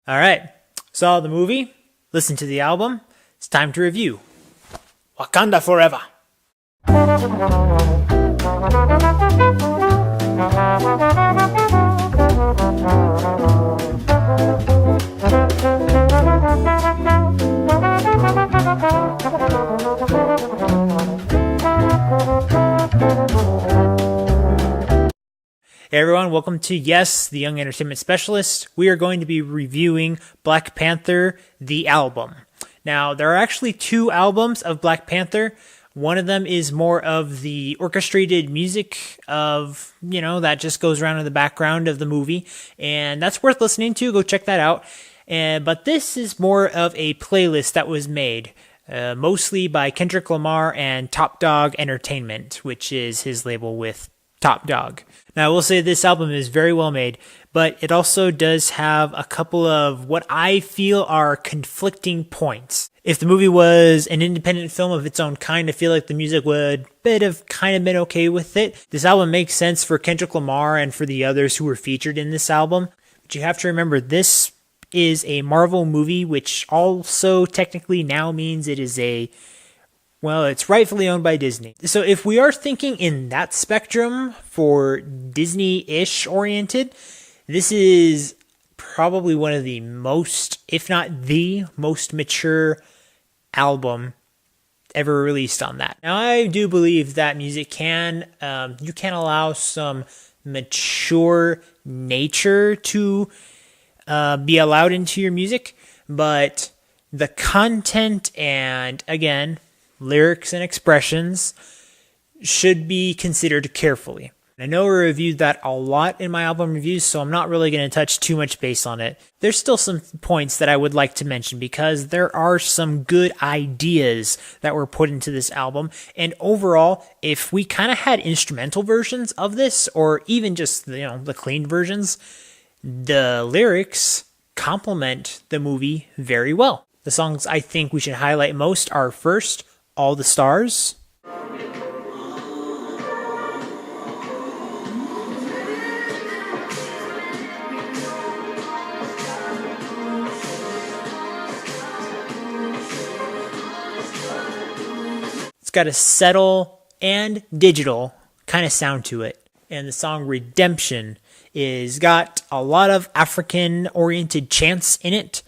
All right, saw the movie, listened to the album. It's time to review. Wakanda Forever. Hey everyone, welcome to Y.E.S, the Young Entertainment Specialist. We are going to be reviewing Black Panther, the album. Now, there are actually two albums of Black Panther. One of them is more of the orchestrated music of, that just goes around in the background of the movie. And that's worth listening to. Go check that out. But this is more of a playlist that was made, mostly by Kendrick Lamar and Dawg Entertainment, which is his label with Top Dog. Now, I will say this album is very well made, but it also does have a couple of what I feel are conflicting points. If the movie was an independent film of its own kind, I feel like the music would have kind of been okay with it. This album makes sense for Kendrick Lamar and for the others who were featured in this album. But you have to remember, this is a Marvel movie, which also technically now means it is it's rightfully owned by Disney. So if we are thinking in that spectrum for Disney-ish oriented, this is probably one of the most, if not the most mature album ever released on that. Now, I do believe that music you can allow some mature nature to be allowed into your music, but the content and, again, lyrics and expressions should be considered carefully. I know I reviewed that a lot in my album reviews, so I'm not really going to touch too much base on it. There's still some points that I would like to mention because there are some good ideas that were put into this album. And overall, if we kind of had instrumental versions of this, or even just the clean versions, the lyrics complement the movie very well. The songs I think we should highlight most are first, All the Stars. It's got a settle and digital kind of sound to it. And the song Redemption is got a lot of African-oriented chants in it.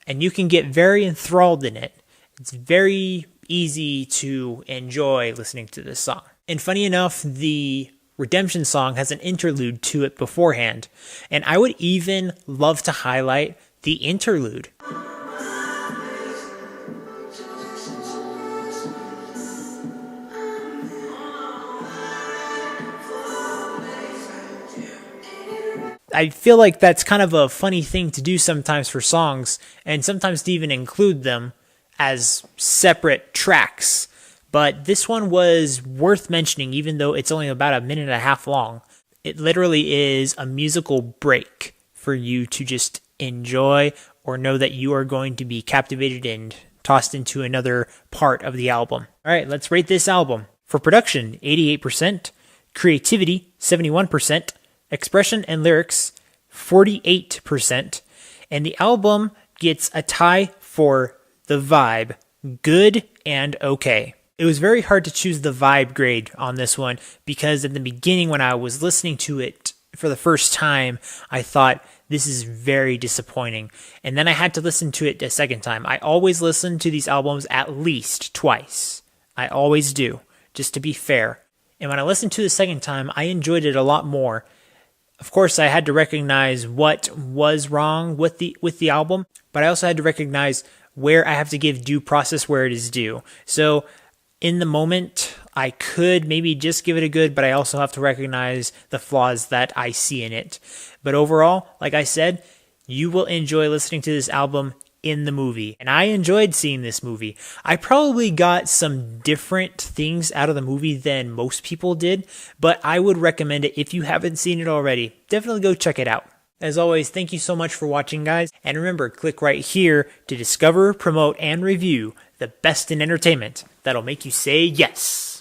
And you can get very enthralled in it. It's very easy to enjoy listening to this song. And funny enough, the Redemption song has an interlude to it beforehand. And I would even love to highlight the interlude. I feel like that's kind of a funny thing to do sometimes for songs, and sometimes to even include them as separate tracks. But this one was worth mentioning, even though it's only about a minute and a half long. It literally is a musical break for you to just enjoy or know that you are going to be captivated and tossed into another part of the album. All right, let's rate this album. For production, 88%. Creativity, 71%. Expression and lyrics, 48%. And the album gets a tie for the vibe, good and okay. It was very hard to choose the vibe grade on this one because at the beginning when I was listening to it for the first time, I thought this is very disappointing. And then I had to listen to it a second time. I always listen to these albums at least twice. I always do, just to be fair. And when I listened to it the second time, I enjoyed it a lot more. Of course, I had to recognize what was wrong with the album, but I also had to recognize where I have to give due process where it is due. So in the moment, I could maybe just give it a good, but I also have to recognize the flaws that I see in it. But overall, like I said, you will enjoy listening to this album in the movie. And I enjoyed seeing this movie. I probably got some different things out of the movie than most people did, but I would recommend it if you haven't seen it already. Definitely go check it out. As always, thank you so much for watching, guys. And remember, click right here to discover, promote, and review the best in entertainment that'll make you say yes.